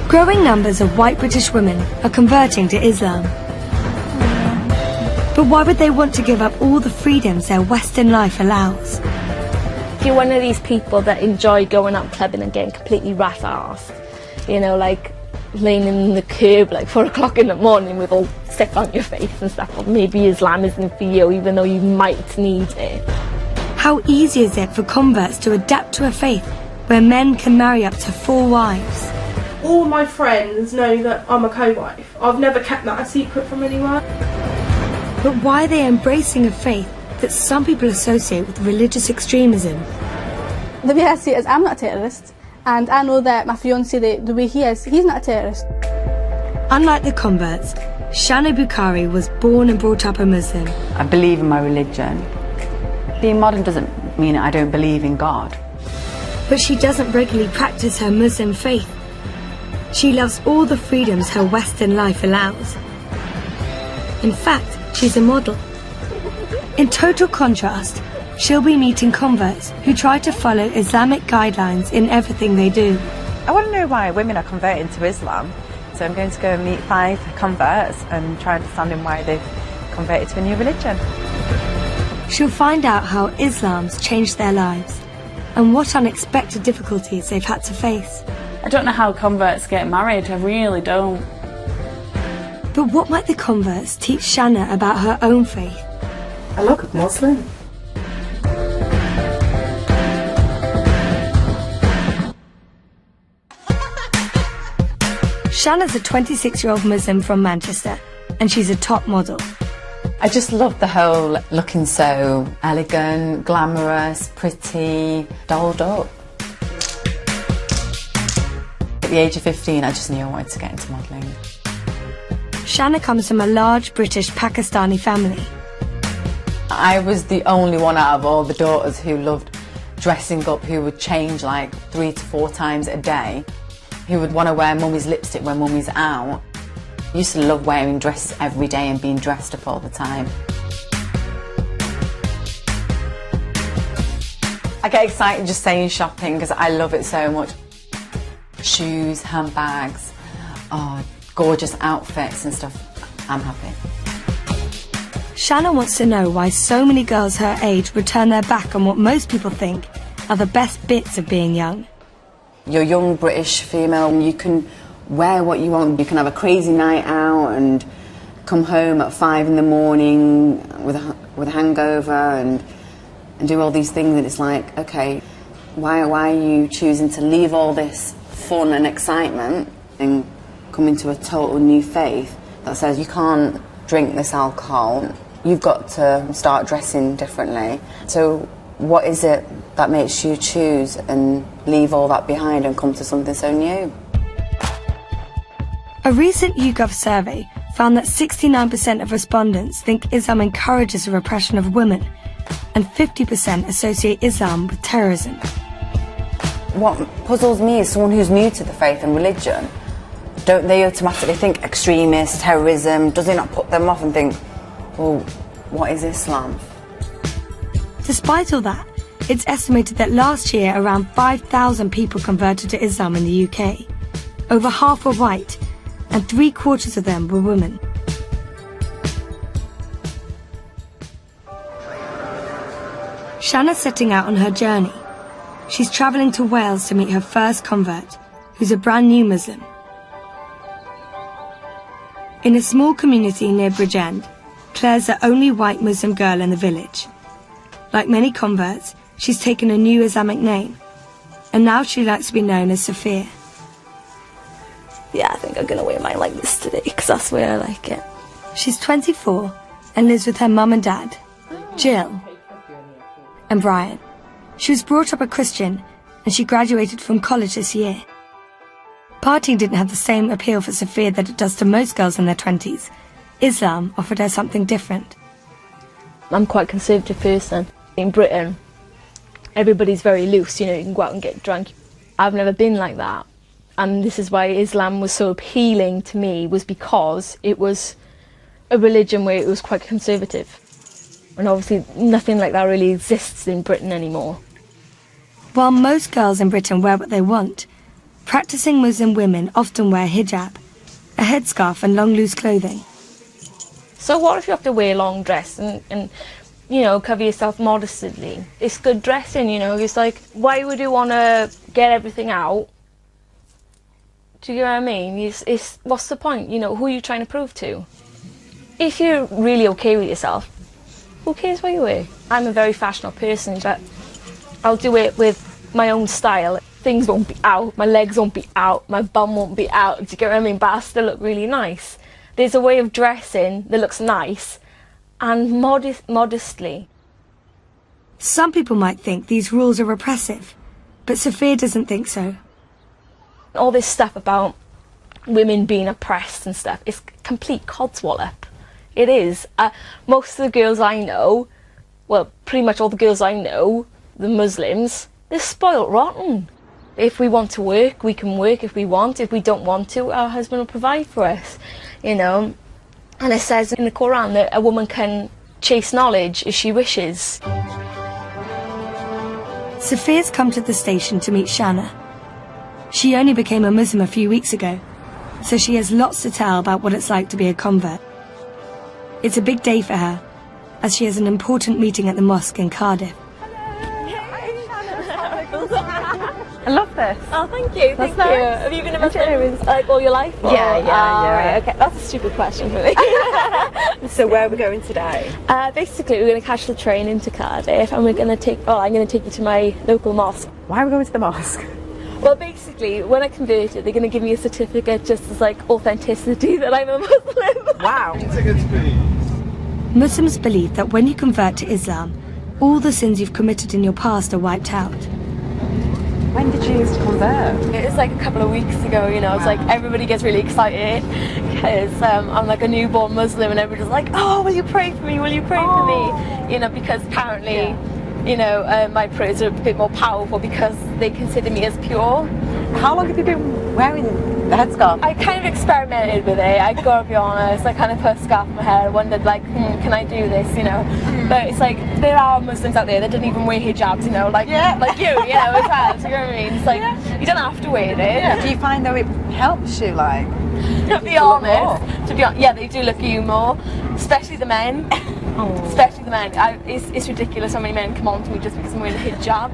Growing numbers of white British women are converting to Islam. But why would they want to give up all the freedoms their Western life allows? If you're one of these people that enjoy going out clubbing and getting completely rat-arsed, you know, like laying in the curb like 4 o'clock in the morning with all stuff on your face and stuff, or maybe Islam isn't for you, even though you might need it. How easy is it for converts to adapt to a faith where men can marry up to 4 wives? All my friends know that I'm a co-wife. I've never kept that a secret from anyone. But why are they embracing a faith that some people associate with religious extremism? The way I see it is I'm not a terrorist, and I know that my fiancé, the way he is, he's not a terrorist. Unlike the converts, Shanna Bukhari was born and brought up a Muslim. I believe in my religion. Being modern doesn't mean I don't believe in God. But she doesn't regularly practice her Muslim faith. She loves all the freedoms her Western life allows. In fact, she's a model. In total contrast, she'll be meeting converts who try to follow Islamic guidelines in everything they do. I want to know why women are converting to Islam, so I'm going to go and meet 5 converts and try understanding why they've converted to a new religion. She'll find out how Islam's changed their lives and what unexpected difficulties they've had to face. I don't know how converts get married, I really don't. But what might the converts teach Shanna about her own faith? I look Muslim. Shanna's a 26-year-old Muslim from Manchester, and she's a top model. I just love the whole looking so elegant, glamorous, pretty, dolled up. At the age of 15, I just knew I wanted to get into modelling. Shanna comes from a large British Pakistani family. I was the only one out of all the daughters who loved dressing up, who would change like 3 to 4 times a day, who would want to wear mummy's lipstick when mummy's out. I used to love wearing dresses every day and being dressed up all the time. I get excited just saying shopping because I love it so much. Shoes, handbags, gorgeous outfits and stuff. I'm happy. Shanna wants to know why so many girls her age would turn their back on what most people think are the best bits of being young. You're a young British female and you can wear what you want. You can have a crazy night out and come home at 5 in the morning with a hangover and do all these things, and it's like, okay, why are you choosing to leave all this fun and excitement and come into a total new faith that says you can't drink this alcohol, you've got to start dressing differently. So what is it that makes you choose and leave all that behind and come to something so new? A recent YouGov survey found that 69% of respondents think Islam encourages the repression of women, and 50% associate Islam with terrorism. What puzzles me is someone who's new to the faith and religion. Don't they automatically think extremist, terrorism? Does it not put them off and think, well, what is Islam? Despite all that, it's estimated that last year around 5,000 people converted to Islam in the UK. Over half were white, and 3/4 of them were women. Shanna's setting out on her journey. She's travelling to Wales to meet her first convert, who's a brand new Muslim. In a small community near Bridgend, Claire's the only white Muslim girl in the village. Like many converts, she's taken a new Islamic name, and now she likes to be known as Sophia. Yeah, I think I'm going to wear mine like this today, because that's the way I like it. She's 24 and lives with her mum and dad, Jill and Brian. She was brought up a Christian, and she graduated from college this year. Partying didn't have the same appeal for Sophia that it does to most girls in their 20s. Islam offered her something different. I'm quite a conservative person. In Britain, everybody's very loose, you know, you can go out and get drunk. I've never been like that. And this is why Islam was so appealing to me, was because it was a religion where it was quite conservative. And obviously nothing like that really exists in Britain anymore. While most girls in Britain wear what they want, practicing Muslim women often wear hijab, a headscarf and long loose clothing. So what if you have to wear a long dress and you know, cover yourself modestly? It's good dressing, you know. It's like, why would you want to get everything out? Do you know what I mean? It's what's the point? You know, who are you trying to prove to? If you're really okay with yourself, who cares what you wear? I'm a very fashionable person, but I'll do it with my own style. Things won't be out, my legs won't be out, my bum won't be out. Do you get what I mean? But I'll still look really nice. There's a way of dressing that looks nice and modestly. Some people might think these rules are repressive, but Sophia doesn't think so. All this stuff about women being oppressed and stuff is complete codswallop. It is. Most of the girls I know, well, pretty much all the girls I know, the Muslims, they're spoilt rotten. If we want to work, we can work if we want. If we don't want to, our husband will provide for us, you know. And it says in the Quran that a woman can chase knowledge if she wishes. Sophia's come to the station to meet Shanna. She only became a Muslim a few weeks ago, so she has lots to tell about what it's like to be a convert. It's a big day for her, as she has an important meeting at the mosque in Cardiff. I love this. Oh, thank you. Thank you. Nice. Have you been a Muslim like all your life? Or? Yeah. Right, okay, that's a stupid question for me. So where are we going today? Basically, we're going to catch the train into Cardiff, and we're going to take. Oh, I'm going to take you to my local mosque. Why are we going to the mosque? Well, basically, when I converted, they're going to give me a certificate just as like authenticity that I'm a Muslim. Wow. Muslims believe that when you convert to Islam, all the sins you've committed in your past are wiped out. When did you used to convert? It was like a couple of weeks ago, you know. It's like everybody gets really excited because I'm like a newborn Muslim, and everybody's like, oh, will you pray for me? Will you pray for me? You know, because apparently, you know, my prayers are a bit more powerful because they consider me as pure. How long have you been wearing the headscarf? I kind of experimented with it, I gotta be honest. I kind of put a scarf in my hair and wondered like, can I do this, you know? But it's like, there are Muslims out there that don't even wear hijabs, you know, like you, you know, as well, do you know what I mean? It's like, you don't have to wear it. Yeah. Do you find though it helps you, like? To be honest, yeah, they do look at you more, especially the men. Especially the men. It's ridiculous how many men come on to me just because I'm wearing a hijab.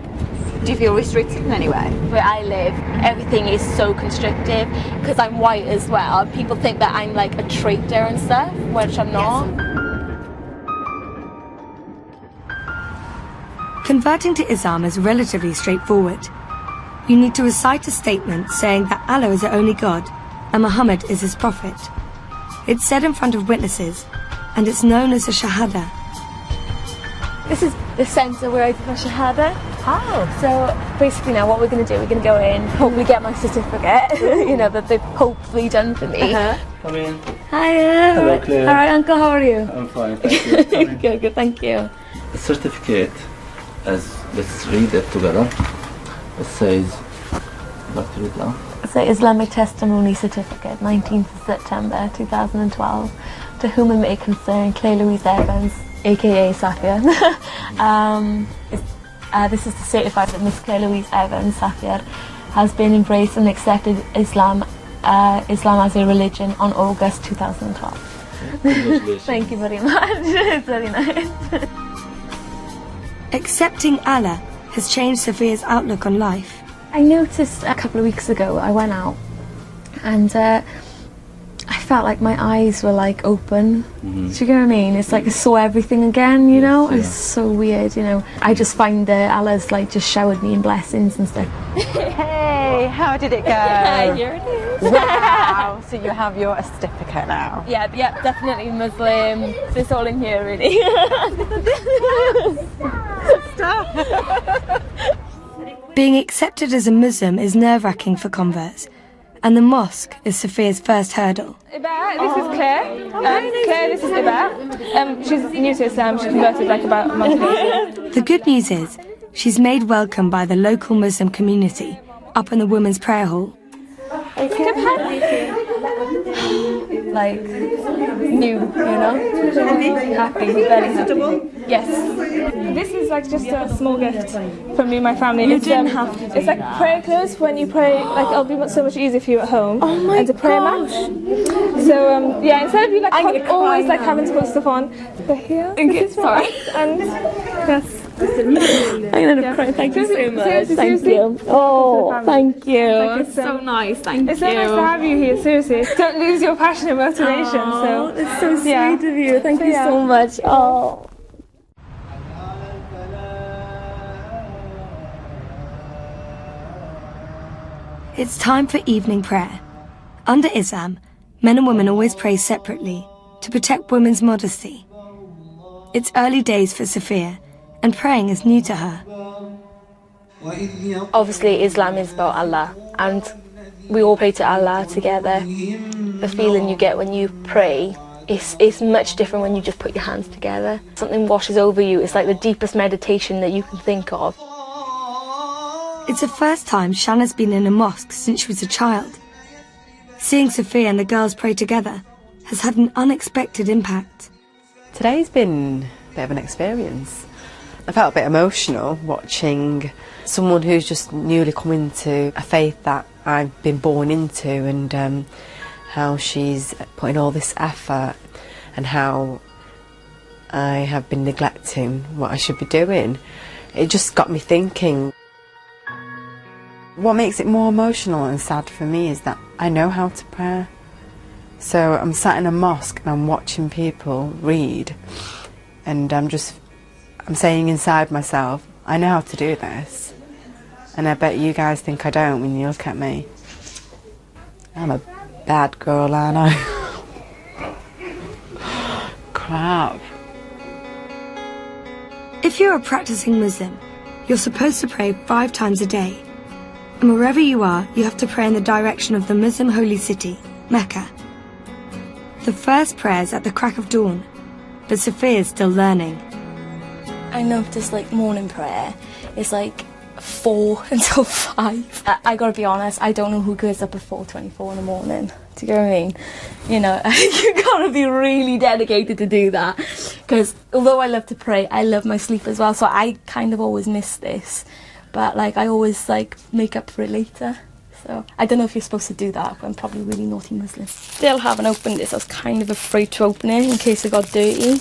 Do you feel restricted in any way? Where I live, everything is so constrictive because I'm white as well. People think that I'm like a traitor and stuff, which I'm not. Converting to Islam is relatively straightforward. You need to recite a statement saying that Allah is the only God and Muhammad is his prophet. It's said in front of witnesses, and it's known as a shahada. This is the centre where I did my shahada. Oh. So basically now what we're going to do, we're going to go in, hopefully get my certificate, you know, that they've hopefully done for me. Come in. Hiya. Hello, Claire. Alright, Uncle, how are you? I'm fine, thank you. Good, thank you. The certificate, let's read it together. It says, what to read now? So Islamic Testimony Certificate, 19th of September 2012. To whom it may concern, Claire Louise Evans, aka Safia. This is to certify that Miss Claire Louise Evans, Safia, has been embraced and accepted Islam as a religion on August 2012. Thank you very much. It's very nice. Accepting Allah has changed Sophia's outlook on life. I noticed a couple of weeks ago I went out and I felt like my eyes were like open. Do you get what I mean? It's like I saw everything again, you know? It's so weird, you know? I just find that Allah's like just showered me in blessings and stuff. Hey, how did it go? Yeah, here it is. Wow, so you have your certificate now? Yeah, definitely Muslim. It's all in here really. Being accepted as a Muslim is nerve-wracking for converts, and the mosque is Sophia's first hurdle. This is Claire. Claire, this is Iba. She's new to Islam. She converted like about a month ago. The good news is, she's made welcome by the local Muslim community up in the women's prayer hall. Like new, you know? Happy, very happy. Yes. This is like just a small gift from me and my family. You didn't have to do. It's like prayer clothes. When you pray, like it'll be so much easier for you at home. Oh my and a prayer mat. So yeah, instead of you like always like having to put stuff on, they're here. This is sorry. And yes. I'm gonna cry. Thank you so much. Seriously, Thank you. Oh, thank you. It's so nice. Thank It's you. so nice to have you here. Seriously, don't lose your passion and motivation. So it's so sweet of you. Thank you so much. Oh. It's time for evening prayer. Under Islam, men and women always pray separately to protect women's modesty. It's early days for Sophia, and praying is new to her. Obviously, Islam is about Allah, and we all pray to Allah together. The feeling you get when you pray is much different when you just put your hands together. Something washes over you. It's like the deepest meditation that you can think of. It's the first time Shanna's been in a mosque since she was a child. Seeing Sophia and the girls pray together has had an unexpected impact. Today's been a bit of an experience. I felt a bit emotional watching someone who's just newly come into a faith that I've been born into, and how she's putting all this effort and how I have been neglecting what I should be doing. It just got me thinking. What makes it more emotional and sad for me is that I know how to pray. So I'm sat in a mosque and I'm watching people read, and I'm saying inside myself, I know how to do this. And I bet you guys think I don't when you look at me. I'm a bad girl, aren't I? Crap. If you're a practicing Muslim, you're supposed to pray 5 times a day. And wherever you are, you have to pray in the direction of the Muslim holy city, Mecca. The first prayer's at the crack of dawn, but Sophia's still learning. I noticed like morning prayer is like 4 until 5. I gotta be honest, I don't know who goes up at 4:24 in the morning. Do you get what I mean? You know, you gotta be really dedicated to do that. Because although I love to pray, I love my sleep as well. So I kind of always miss this. But like I always like make up for it later. So I don't know if you're supposed to do that, but I'm probably a really naughty Muslim. Still haven't opened this. I was kind of afraid to open it in case it got dirty.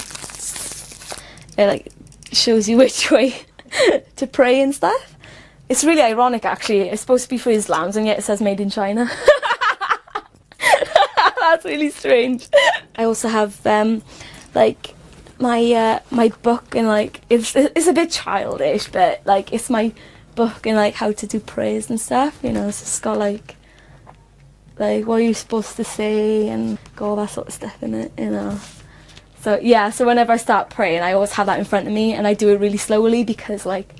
It like shows you which way to pray and stuff. It's really ironic actually. It's supposed to be for Islams and yet it says made in China. That's really strange. I also have like my book, and like it's a bit childish, but like it's my book and like how to do prayers and stuff, you know. So it's got like what are you supposed to say and all that sort of stuff in it, you know. So yeah, so whenever I start praying I always have that in front of me, and I do it really slowly because like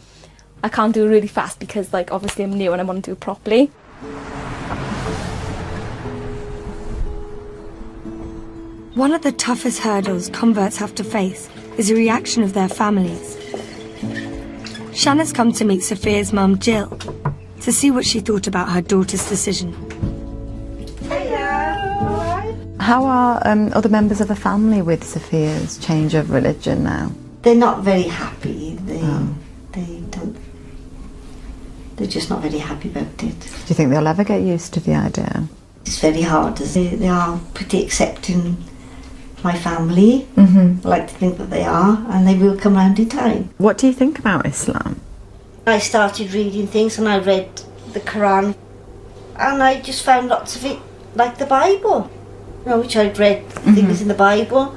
I can't do it really fast because like obviously I'm new and I want to do it properly. One of the toughest hurdles converts have to face is the reaction of their families. Shanna's come to meet Sophia's mum, Jill, to see what she thought about her daughter's decision. How are other members of the family with Sophia's change of religion now? They're not very happy. They're just not very happy about it. Do you think they'll ever get used to the idea? It's very hard. They are pretty accepting my family. I like to think that they are, and they will come round in time. What do you think about Islam? I started reading things and I read the Quran, and I just found lots of it like the Bible, you know, which I'd read things in the Bible,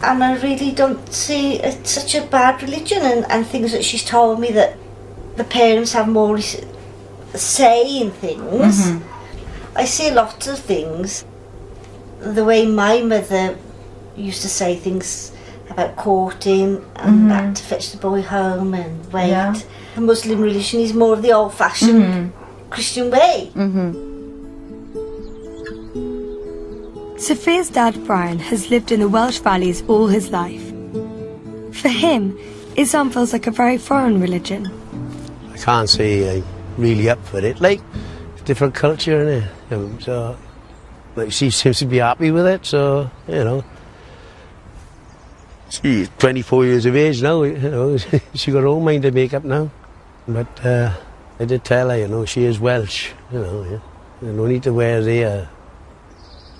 and I really don't see it's such a bad religion, and things that she's told me that the parents have more say in things. I see lots of things. The way my mother used to say things about courting and that to fetch the boy home and wait. Yeah. The Muslim religion is more of the old-fashioned Christian way. Sophia's dad, Brian, has lived in the Welsh Valleys all his life. For him, Islam feels like a very foreign religion. I can't say I'm really up for it. Like, different culture, innit? So, like, she seems to be happy with it, so, you know. She's 24 years of age now, you know, she got her own mind to make up now. But I did tell her, you know, she is Welsh, you know, yeah. You no need to wear their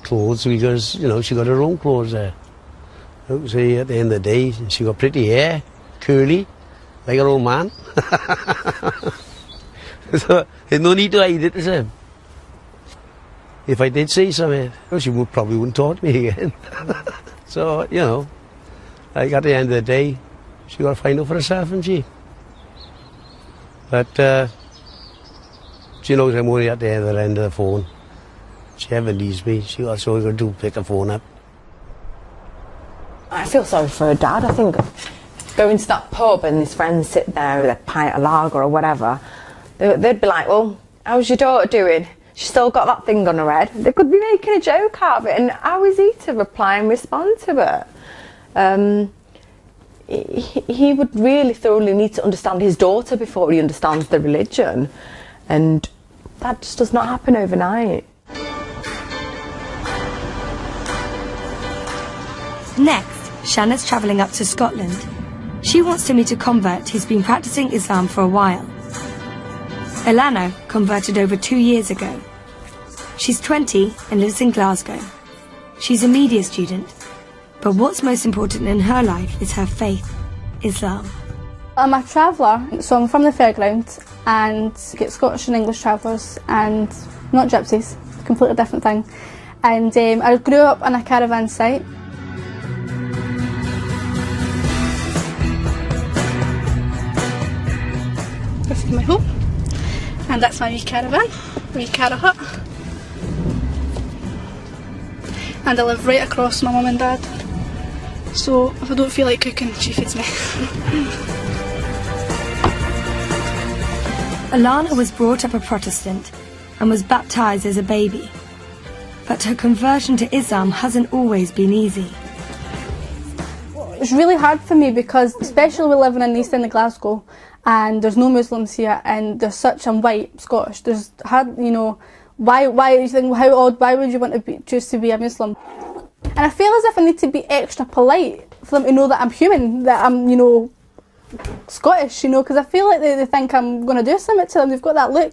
clothes because, you know, she got her own clothes there. You see, at the end of the day, she got pretty hair, curly, like her old man. So there's no need to hide it, is there? If I did say something, well, she probably wouldn't talk to me again. So, you know, like at the end of the day, she got to find out for herself, isn't she? But she knows I'm only at the end of the phone. She ever needs me, that's all going to do, pick the phone up. I feel sorry for her dad. I think going to that pub and his friends sit there with a pint of lager or whatever, they'd be like, well, how's your daughter doing? She's still got that thing on her head. They could be making a joke out of it, and how is he to reply and respond to it? He would really thoroughly need to understand his daughter before he understands the religion, and that just does not happen overnight. Next, Shanna's travelling up to Scotland. She wants to meet a convert who's been practicing Islam for a while. Ilana converted over 2 years ago. She's 20 and lives in Glasgow. She's a media student. But what's most important in her life is her faith, Islam. I'm a traveller, so I'm from the fairground and get Scottish and English travellers and not gypsies, completely different thing. And I grew up on a caravan site. This is my home, and that's my wee caravan, wee Quero hut. And I live right across my mum and dad. So if I don't feel like cooking, she feeds me. Ilana was brought up a Protestant and was baptised as a baby. But her conversion to Islam hasn't always been easy. It's really hard for me because, especially we're living in the east end of Glasgow, and there's no Muslims here, and there's such a white Scottish. There's hard, you know, why you think, how odd? Why would you want to choose to be a Muslim? And I feel as if I need to be extra polite for them to know that I'm human, that I'm, you know, Scottish, you know, because I feel like they think I'm going to do something to them. They've got that look.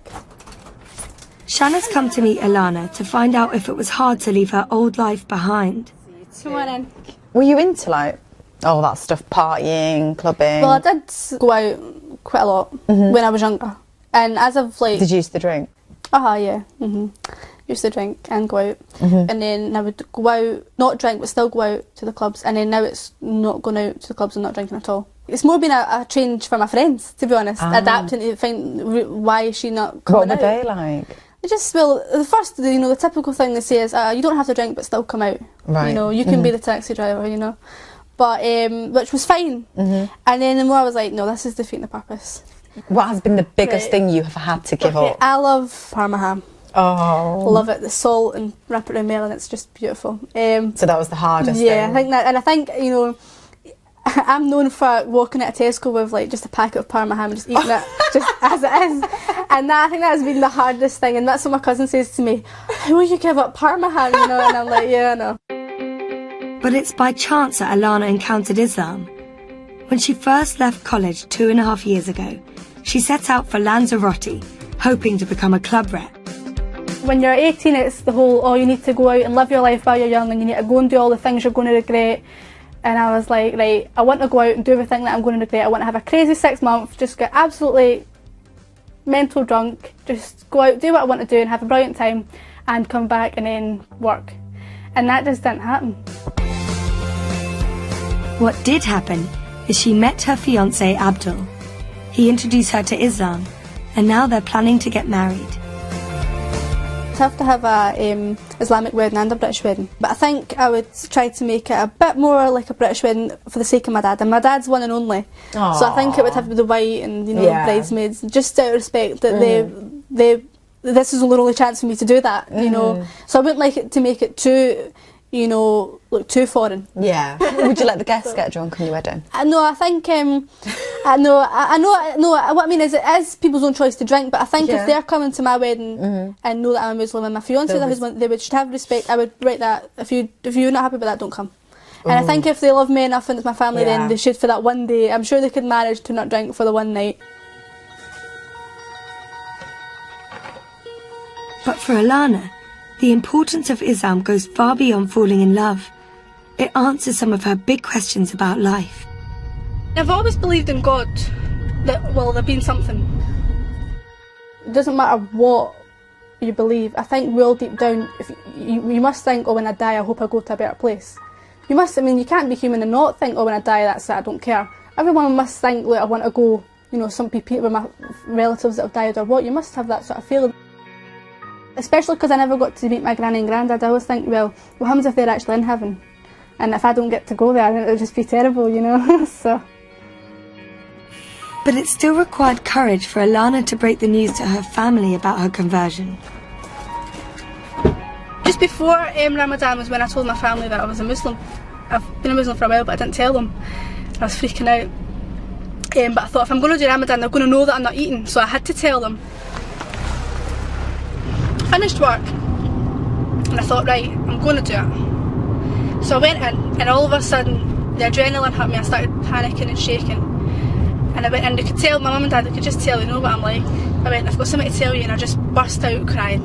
Shanna's come to meet Ilana to find out if it was hard to leave her old life behind. Come on in. Were you into, like, all that stuff, partying, clubbing? Well, I did go out quite a lot when I was younger. And as of, like... Did you used to drink? Yeah. Used to drink and go out. And then I would go out, not drink, but still go out to the clubs. And then now it's not going out to the clubs and not drinking at all. It's more been a change for my friends, to be honest. Adapting to find why is she not coming out. What were they like? It just, well, the first, you know, the typical thing they say is, you don't have to drink but still come out. Right. You know, you can be the taxi driver, you know. But, which was fine. And then the more I was like, no, this is defeating the purpose. What has been the biggest thing you've had to give up? I love Parma ham. Oh. Love it, the salt and wrap it around melon, it's just beautiful. So that was the hardest thing? Yeah, I think that, and I think, you know, I'm known for walking at a Tesco with like just a packet of Parma ham and just eating it just as it is. And that, I think that has been the hardest thing, and that's what my cousin says to me, how will you give up Parma ham, you know, and I'm like, yeah, I know. But it's by chance that Ilana encountered Islam. When she first left college 2.5 years ago, she set out for Lanzarote, hoping to become a club rep. When you're 18, it's the whole, oh, you need to go out and live your life while you're young and you need to go and do all the things you're going to regret. And I was like, right, I want to go out and do everything that I'm going to regret. I want to have a crazy 6 months, just get absolutely mental drunk, just go out, do what I want to do and have a brilliant time and come back and then work. And that just didn't happen. What did happen is she met her fiancé Abdul. He introduced her to Islam, and now they're planning to get married. I have to have a Islamic wedding and a British wedding, but I think I would try to make it a bit more like a British wedding for the sake of my dad, and my dad's one and only. Aww. So I think it would have the white and, you know, bridesmaids, just out of respect that this is the only chance for me to do that, you know. So I wouldn't like it to make it too, you know, look too foreign. Yeah. Would you let the guests get drunk on your wedding? No, I think, I know, what I mean is it is people's own choice to drink, but I think if they're coming to my wedding and know that I'm a Muslim and my fiancé, they would should have respect. I would write that, if you're not happy with that, don't come. And I think if they love me enough and it's my family, then they should for that one day. I'm sure they could manage to not drink for the one night. But for Alana, the importance of Islam goes far beyond falling in love. It answers some of her big questions about life. I've always believed in God, that, well, there being something. It doesn't matter what you believe. I think real deep down, if you must think, oh, when I die, I hope I go to a better place. You must, I mean, you can't be human and not think, oh, when I die, that's it, I don't care. Everyone must think, like, I want to go, you know, some people with my relatives that have died or what. You must have that sort of feeling. Especially because I never got to meet my granny and granddad. I always think, well, what happens if they're actually in heaven? And if I don't get to go there, then it would just be terrible, you know. So. But it still required courage for Alana to break the news to her family about her conversion. Just before Ramadan was when I told my family that I was a Muslim. I've been a Muslim for a while, but I didn't tell them. I was freaking out. But I thought, if I'm going to do Ramadan, they're going to know that I'm not eating, so I had to tell them. Finished work, and I thought, right, I'm going to do it. So I went in, and all of a sudden, the adrenaline hit me. I started panicking and shaking. And I went in, they could tell, my mum and dad, they could just tell, they know what I'm like. I went, I've got something to tell you, and I just burst out crying.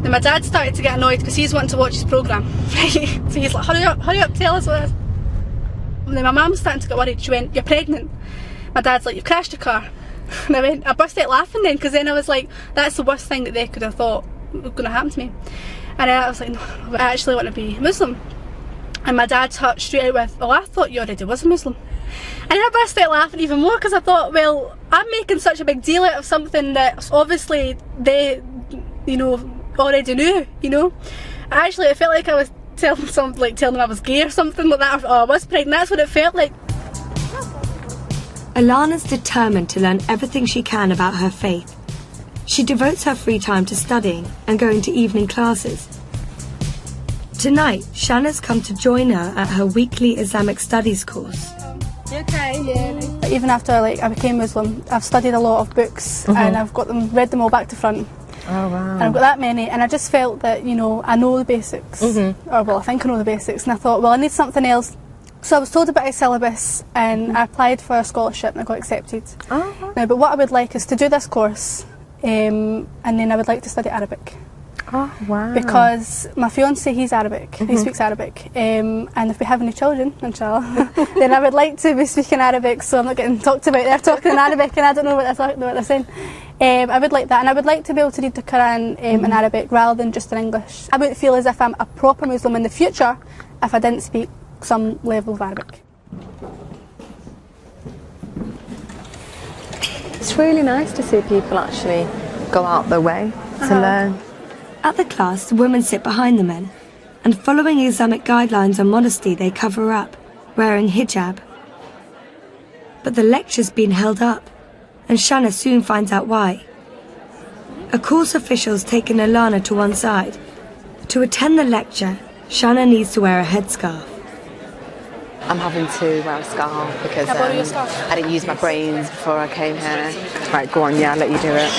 Then my dad started to get annoyed because he's wanting to watch his programme, right? So he's like, hurry up, tell us what it is. And then my mum's starting to get worried. She went, you're pregnant. My dad's like, you've crashed your car. And I burst out laughing then, because then I was like, that's the worst thing that they could have thought was going to happen to me. And I was like, no, I actually want to be Muslim. And my dad touched straight out with, oh, I thought you already was a Muslim. And then I burst out laughing even more, because I thought, well, I'm making such a big deal out of something that obviously they, you know, already knew, you know. Actually, it felt like I was telling them I was gay or something like that, or I was pregnant. That's what it felt like. Alana's determined to learn everything she can about her faith. She devotes her free time to studying and going to evening classes. Tonight, Shanna's come to join her at her weekly Islamic studies course. Okay, yeah. Even after I became Muslim, I've studied a lot of books and I've read them all back to front. Oh wow. And I've got that many, and I just felt that, you know, I know the basics. Or well, I think I know the basics, and I thought, well, I need something else. So I was told about a syllabus, and I applied for a scholarship and I got accepted. Now, but what I would like is to do this course, and then I would like to study Arabic. Oh wow. Because my fiancé, he's Arabic, he speaks Arabic, and if we have any children, inshallah, then I would like to be speaking Arabic, so I'm not getting talked about. They're talking in Arabic and I don't know what they're saying. I would like that, and I would like to be able to read the Quran in Arabic rather than just in English. I wouldn't feel as if I'm a proper Muslim in the future if I didn't speak some level of Arabic. It's really nice to see people actually go out their way to learn. At the class, the women sit behind the men, and following Islamic guidelines on modesty, they cover up, wearing hijab. But the lecture's been held up, and Shanna soon finds out why. A course official's taken Alana to one side. To attend the lecture, Shanna needs to wear a headscarf. I'm having to wear a scarf because I didn't use my brains before I came here. Right, go on, yeah, I'll let you do it.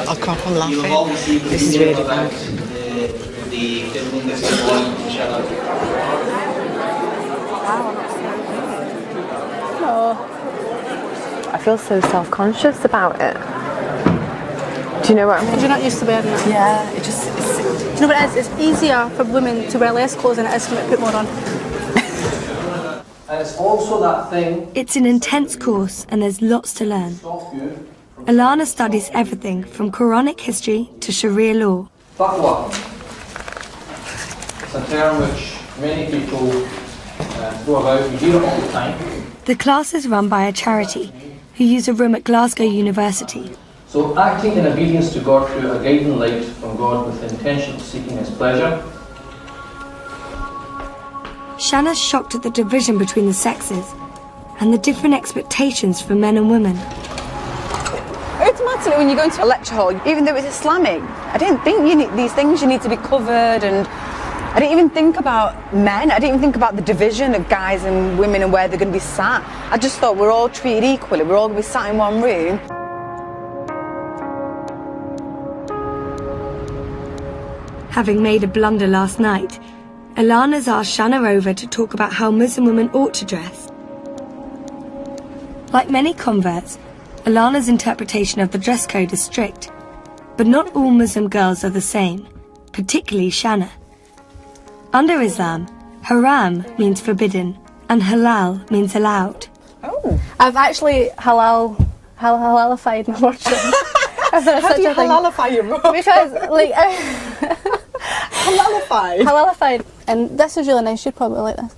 I can't help laughing. This is really bad. I feel so self-conscious about it. Do you know what I mean? Because you're not used to wearing it. Yeah, it just... Do you know what it is? It's easier for women to wear less clothes than it is for men to put more on. And it's also that thing... It's an intense course and there's lots to learn. Alana studies everything from Quranic history to Sharia law. Taqwa. It's a term which many people go about, you hear it all the time. The class is run by a charity who use a room at Glasgow University. So acting in obedience to God through a guiding light from God with the intention of seeking His pleasure. Shanna's shocked at the division between the sexes and the different expectations for men and women. Automatically, when you go into a lecture hall, even though it's Islamic, I didn't think these things you need to be covered, and I didn't even think about men. I didn't even think about the division of guys and women and where they're going to be sat. I just thought we're all treated equally. We're all going to be sat in one room. Having made a blunder last night, Alana's asked Shanna over to talk about how Muslim women ought to dress. Like many converts, Alana's interpretation of the dress code is strict, but not all Muslim girls are the same, particularly Shanna. Under Islam, haram means forbidden and halal means allowed. Oh. I've actually halalified my wardrobe. How do you halalify your robe? Because, like... Halalified? And this is really nice, you'd probably like this.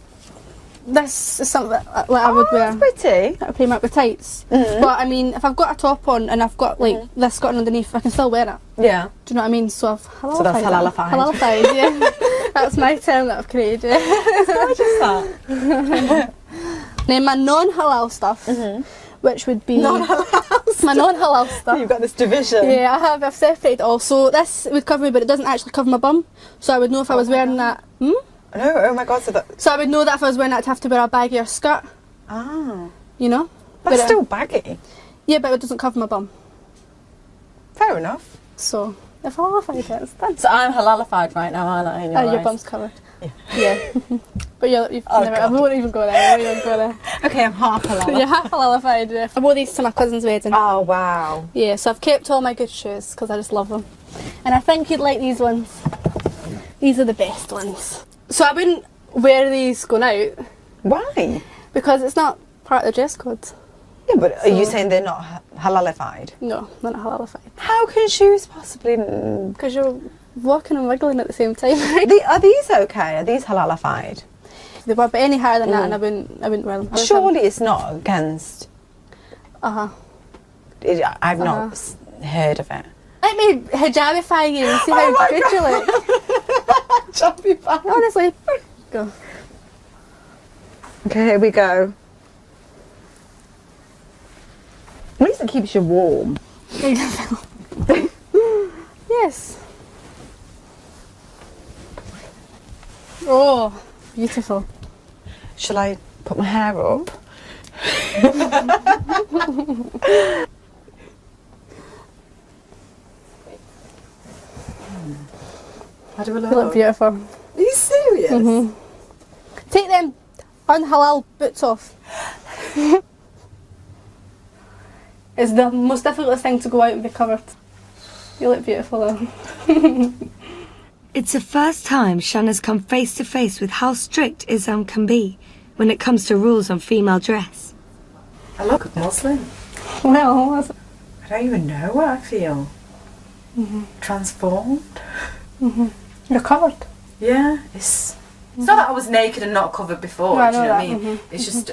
This is something that I would wear. That's pretty. I pair up with tights. But I mean, if I've got a top on and I've got like this skirt underneath, I can still wear it. Yeah. Do you know what I mean? So I've halalified. So that's halalified. Halalified, yeah. That's my term that I've created. What is that? Then my non-halal stuff, which would be non-halal my non-halal stuff. You've got this division. Yeah, I've separated all. So this would cover me, but it doesn't actually cover my bum. So I would know if I was wearing that. No, oh my God, so I would know that if I was wearing that, I'd have to wear a baggier skirt. Ah. You know? But it's still baggy. Yeah, but it doesn't cover my bum. Fair enough. So, if I halalified it, it's done. So I'm halalified right now, aren't I? Your bum's covered. Yeah. But you've never, I won't even go there. Okay, I'm half halal. You're half halalified, yeah. I wore these to my cousin's wedding. Oh, wow. Yeah, so I've kept all my good shoes because I just love them. And I think you'd like these ones. These are the best ones. So I wouldn't wear these going out. Why? Because it's not part of the dress code. Yeah, but are you saying they're not halalified? No, they're not halalified. How can shoes possibly... Because you're walking and wiggling at the same time. Are these okay? Are these halalified? They were, but any higher than that, and I wouldn't wear them. Surely it's not against... I've not heard of it. Let me hijabify you and see how good you look. Hijabify. Honestly. Go. Okay, here we go. At least it keeps you warm. Yes. Oh, beautiful. Shall I put my hair up? How do I look? You look beautiful. Are you serious? Take them unhalal boots off. It's the most difficult thing to go out and be covered. You look beautiful though. It's the first time Shanna's come face to face with how strict Islam can be when it comes to rules on female dress. I look Muslim. Well, I don't even know what I feel. Transformed. You're covered. Yeah, it's not that I was naked and not covered before. No, do you know what I mean? Mm-hmm. It's just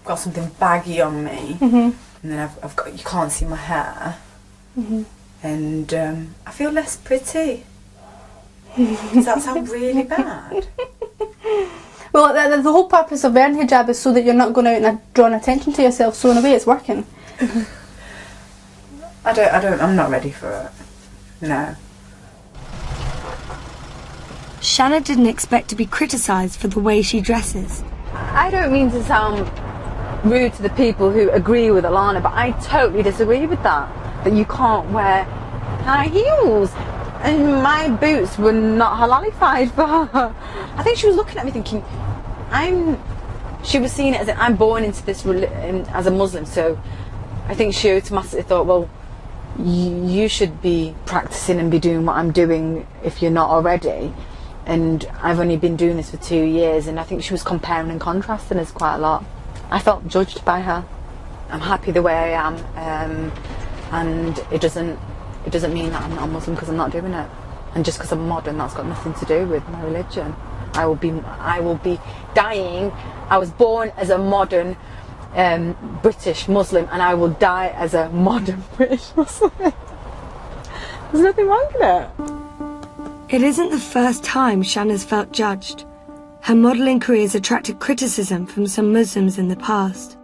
got something baggy on me, and then I've got, you can't see my hair, and I feel less pretty. Does that sound really bad? Well, the whole purpose of wearing hijab is so that you're not going out and drawing attention to yourself. So in a way, it's working. I'm not ready for it. No. Shanna didn't expect to be criticised for the way she dresses. I don't mean to sound rude to the people who agree with Alana, but I totally disagree with that. That you can't wear high heels. And my boots were not halalified for her. I think she was looking at me thinking, she was seeing it as I'm born into this as a Muslim, so I think she automatically thought, well, you should be practicing and be doing what I'm doing if you're not already. And I've only been doing this for 2 years, and I think she was comparing and contrasting us quite a lot. I felt judged by her. I'm happy the way I am, and it doesn't mean that I'm not a Muslim because I'm not doing it. And just because I'm modern, that's got nothing to do with my religion. I will be dying. I was born as a modern British Muslim, and I will die as a modern British Muslim. There's nothing wrong with it. It isn't the first time Shanna's felt judged. Her modelling career has attracted criticism from some Muslims in the past.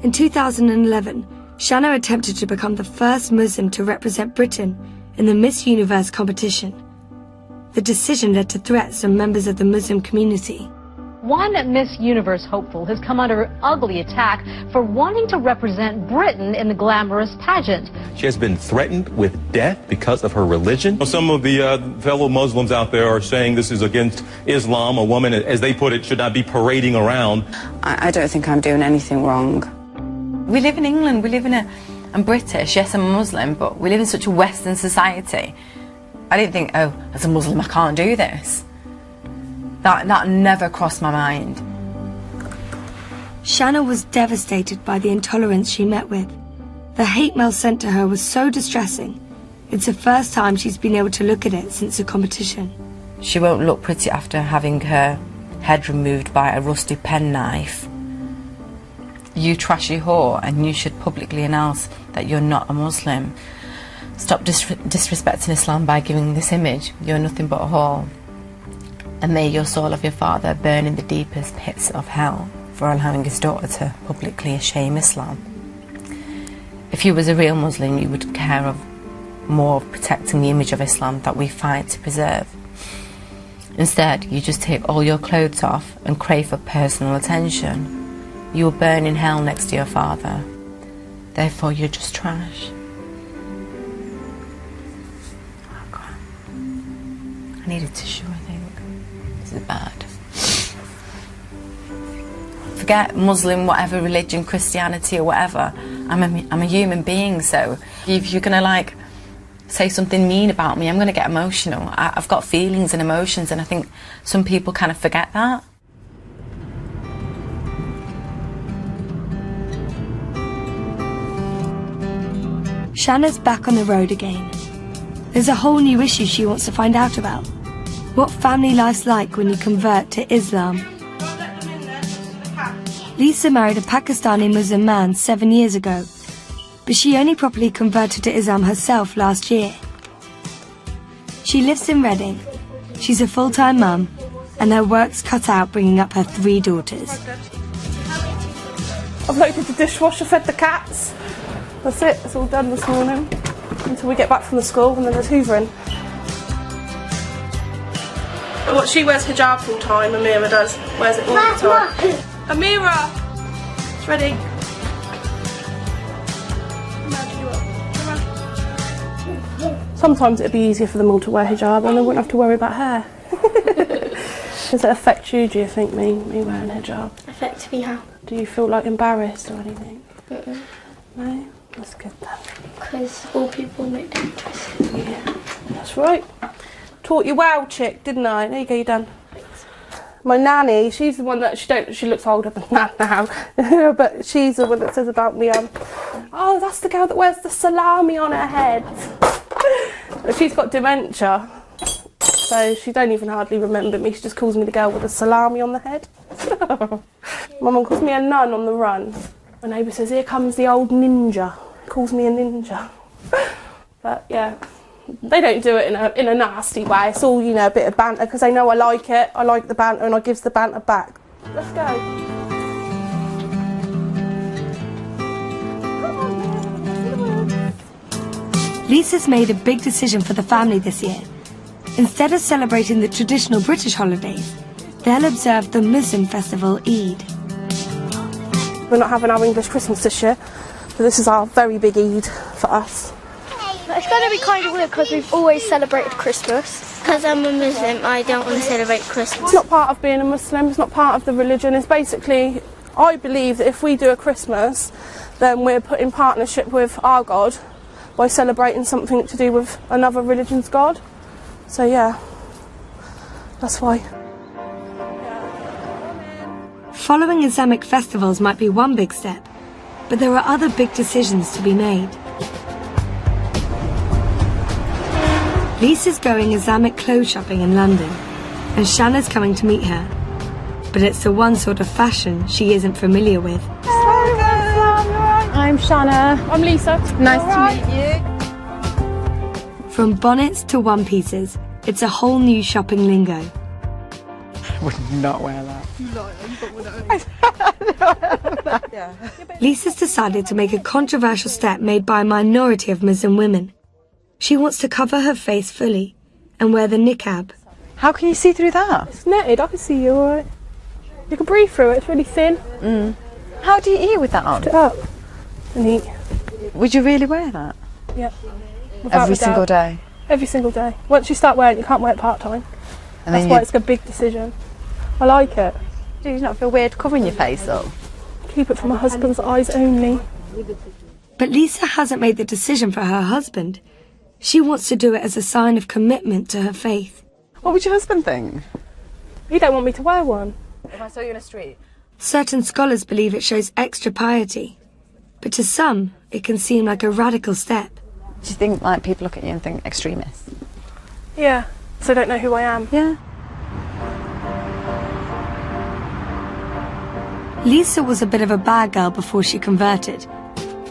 In 2011, Shanna attempted to become the first Muslim to represent Britain in the Miss Universe competition. The decision led to threats from members of the Muslim community. One Miss Universe hopeful has come under ugly attack for wanting to represent Britain in the glamorous pageant. She has been threatened with death because of her religion. Some of the fellow Muslims out there are saying this is against Islam. A woman, as they put it, should not be parading around. I don't think I'm doing anything wrong. We live in England, I'm British, yes I'm a Muslim, but we live in such a Western society. I didn't think, oh, as a Muslim I can't do this. That never crossed my mind. Shanna was devastated by the intolerance she met with. The hate mail sent to her was so distressing. It's the first time she's been able to look at it since the competition. She won't look pretty after having her head removed by a rusty penknife. You trashy whore, and you should publicly announce that you're not a Muslim. Stop disrespecting Islam by giving this image. You're nothing but a whore. And may your soul of your father burn in the deepest pits of hell for allowing his daughter to publicly shame Islam. If you was a real Muslim, you would care more of protecting the image of Islam that we fight to preserve. Instead, you just take all your clothes off and crave for personal attention. You will burn in hell next to your father. Therefore, you're just trash. Oh, God. I need a tissue, I think. This is bad. Forget Muslim, whatever religion, Christianity or whatever. I'm a human being, so if you're gonna like say something mean about me, I'm gonna get emotional. I've got feelings and emotions, and I think some people kind of forget that. Shanna's back on the road again. There's a whole new issue she wants to find out about. What family life's like when you convert to Islam. Lisa married a Pakistani Muslim man 7 years ago, but she only properly converted to Islam herself last year. She lives in Reading. She's a full-time mum, and her work's cut out bringing up her 3 daughters. I've loaded the dishwasher, fed the cats. That's it, it's all done this morning. Until we get back from the school, and then there's hoovering. What, she wears hijab full time, Amira does. Wears it all the time. Amira! It's ready. Sometimes it'd be easier for them all to wear hijab and they wouldn't have to worry about hair. Does it affect you, do you think, me wearing hijab? Affect me how? Do you feel like embarrassed or anything? Mm-mm. No? That's good then. Because all people make them twisted. Yeah, that's right. Taught you well, chick, didn't I? There you go, you're done. Thanks. My nanny, she's the one that she looks older than that now, but she's the one that says about me, oh, that's the girl that wears the salami on her head. But she's got dementia, so she don't even hardly remember me. She just calls me the girl with the salami on the head. My mum calls me a nun on the run. My neighbour says, here comes the old ninja. Calls me a ninja. But yeah, they don't do it in a nasty way. It's all, you know, a bit of banter because they know I like it. I like the banter and I gives the banter back. Let's go. Lisa's made a big decision for the family this year. Instead of celebrating the traditional British holidays, they'll observe the Muslim festival Eid. We're not having our English Christmas this year, so this is our very big Eid for us. It's going to be kind of weird because we've always celebrated Christmas. Because I'm a Muslim, I don't want to celebrate Christmas. It's not part of being a Muslim, it's not part of the religion. It's basically, I believe that if we do a Christmas, then we're put in partnership with our God by celebrating something to do with another religion's God. So yeah, that's why. Following Islamic festivals might be one big step, but there are other big decisions to be made. Lisa's going Islamic clothes shopping in London, and Shanna's coming to meet her. But it's the one sort of fashion she isn't familiar with. I'm Shanna. I'm Lisa. Nice to meet you. From bonnets to one-pieces, it's a whole new shopping lingo. I would not wear that. Lisa's decided to make a controversial step made by a minority of Muslim women. She wants to cover her face fully and wear the niqab. How can you see through that? It's netted, I can see you alright. You can breathe through it, it's really thin. How do you eat with that on? Lift it up and eat. Would you really wear that? Yeah. Without Every a doubt. single day? Every single day. Once you start wearing it, you can't wear it part-time. And That's then why it's a big decision. I like it. Do you not feel weird covering your face up? Keep it for my husband's eyes only. But Lisa hasn't made the decision for her husband. She wants to do it as a sign of commitment to her faith. What would your husband think? He don't want me to wear one. If I saw you in the street? Certain scholars believe it shows extra piety, but to some, it can seem like a radical step. Do you think like people look at you and think extremist? Yeah, so they don't know who I am. Yeah. Lisa was a bit of a bad girl before she converted,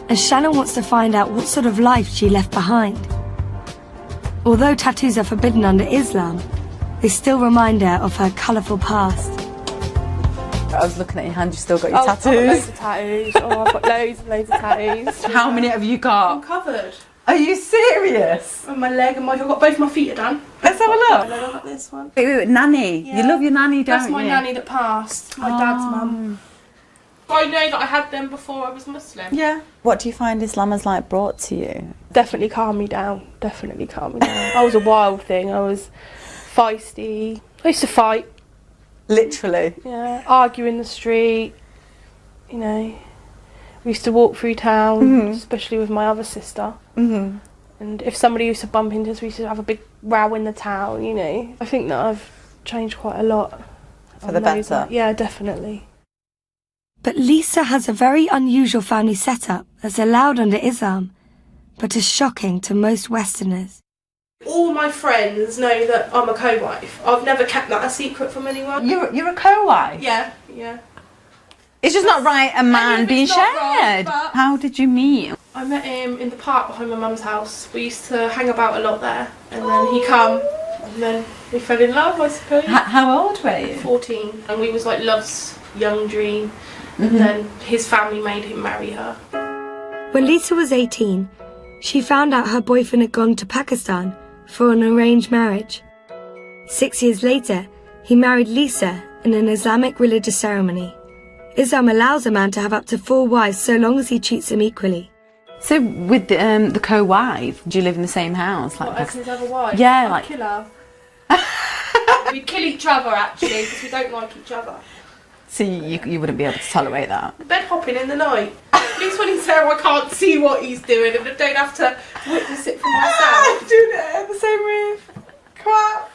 and Shanna wants to find out what sort of life she left behind. Although tattoos are forbidden under Islam, they still remind her of her colourful past. I was looking at your hand, you still got your I've got tattoos. loads of tattoos. I've got loads and loads of tattoos. How many have you got? I'm covered. Are you serious? On my leg and I've got both my feet are done. Let's have a look. And then I've got this one. Wait, nanny. Yeah. You love your nanny, don't you? That's my nanny that passed. My dad's mum. I know that I had them before I was Muslim. Yeah. What do you find Islam has like brought to you? Definitely calmed me down. Definitely calmed me down. I was a wild thing. I was feisty. I used to fight. Literally? Yeah. Argue in the street. You know. We used to walk through town, especially with my other sister. And if somebody used to bump into us, we used to have a big row in the town, you know. I think that I've changed quite a lot. For the better? Yeah, definitely. But Lisa has a very unusual family setup that's allowed under Islam, but is shocking to most Westerners. All my friends know that I'm a co-wife. I've never kept that a secret from anyone. You're a co-wife? Yeah, yeah. It's just not right a man being not right, shared. but- How did you meet? I met him in the park behind my mum's house. We used to hang about a lot there. And then he come, and then we fell in love, I suppose. How old were you? 14. And we was like love's young dream. And then his family made him marry her. When Lisa was 18, she found out her boyfriend had gone to Pakistan for an arranged marriage. 6 years later, he married Lisa in an Islamic religious ceremony. Islam allows a man to have up to 4 wives so long as he treats them equally. So with the co-wife, do you live in the same house? What, as his other wife? Yeah, I'd like... kill her. We'd kill each other actually, because we don't like each other. So you wouldn't be able to tolerate that? Bed hopping in the night. At least when he's there I can't see what he's doing and I don't have to witness it for myself. Doing it in the same room. Crap.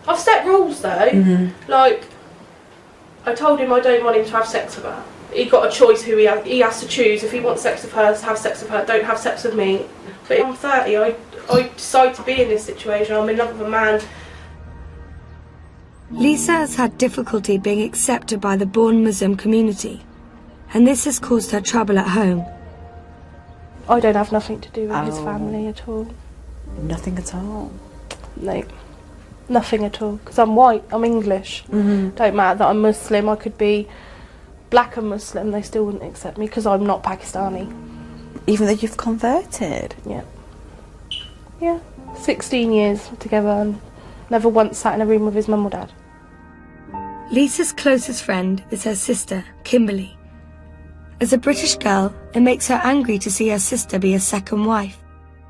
I've set rules though. Like, I told him I don't want him to have sex with her. He got a choice who he has to choose. If he wants sex with her, have sex with her. Don't have sex with me. But I'm 30. I decide to be in this situation. I'm in love with a man. Lisa has had difficulty being accepted by the born Muslim community, and this has caused her trouble at home. I don't have nothing to do with his family at all. Nothing at all? No. Nothing at all. Because I'm white, I'm English. Don't matter that I'm Muslim, I could be black and Muslim, they still wouldn't accept me because I'm not Pakistani. Even though you've converted? Yeah. Yeah. 16 years together and never once sat in a room with his mum or dad. Lisa's closest friend is her sister, Kimberly. As a British girl, it makes her angry to see her sister be a second wife.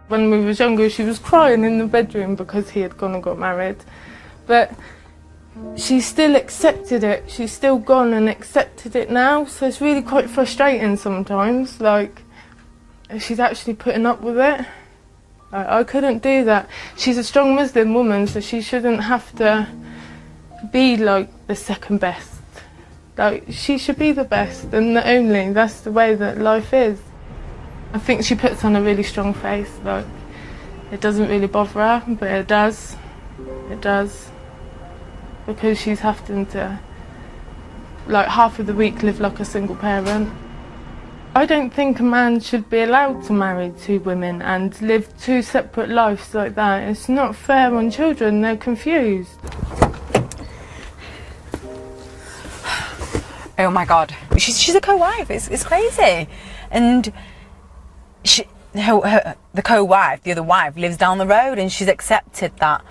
When we was younger, she was crying in the bedroom because he had gone and got married. But she still accepted it. She's still gone and accepted it now. So it's really quite frustrating sometimes. Like, she's actually putting up with it. I couldn't do that. She's a strong Muslim woman, so she shouldn't have to be like the second best. Like, she should be the best and the only. That's the way that life is. I think she puts on a really strong face. Like, it doesn't really bother her, but it does. It does. Because she's having to, like, half of the week live like a single parent. I don't think a man should be allowed to marry 2 women and live 2 separate lives like that. It's not fair on children, they're confused. Oh my God, she's a co-wife. It's crazy, and the co-wife, the other wife, lives down the road, and she's accepted that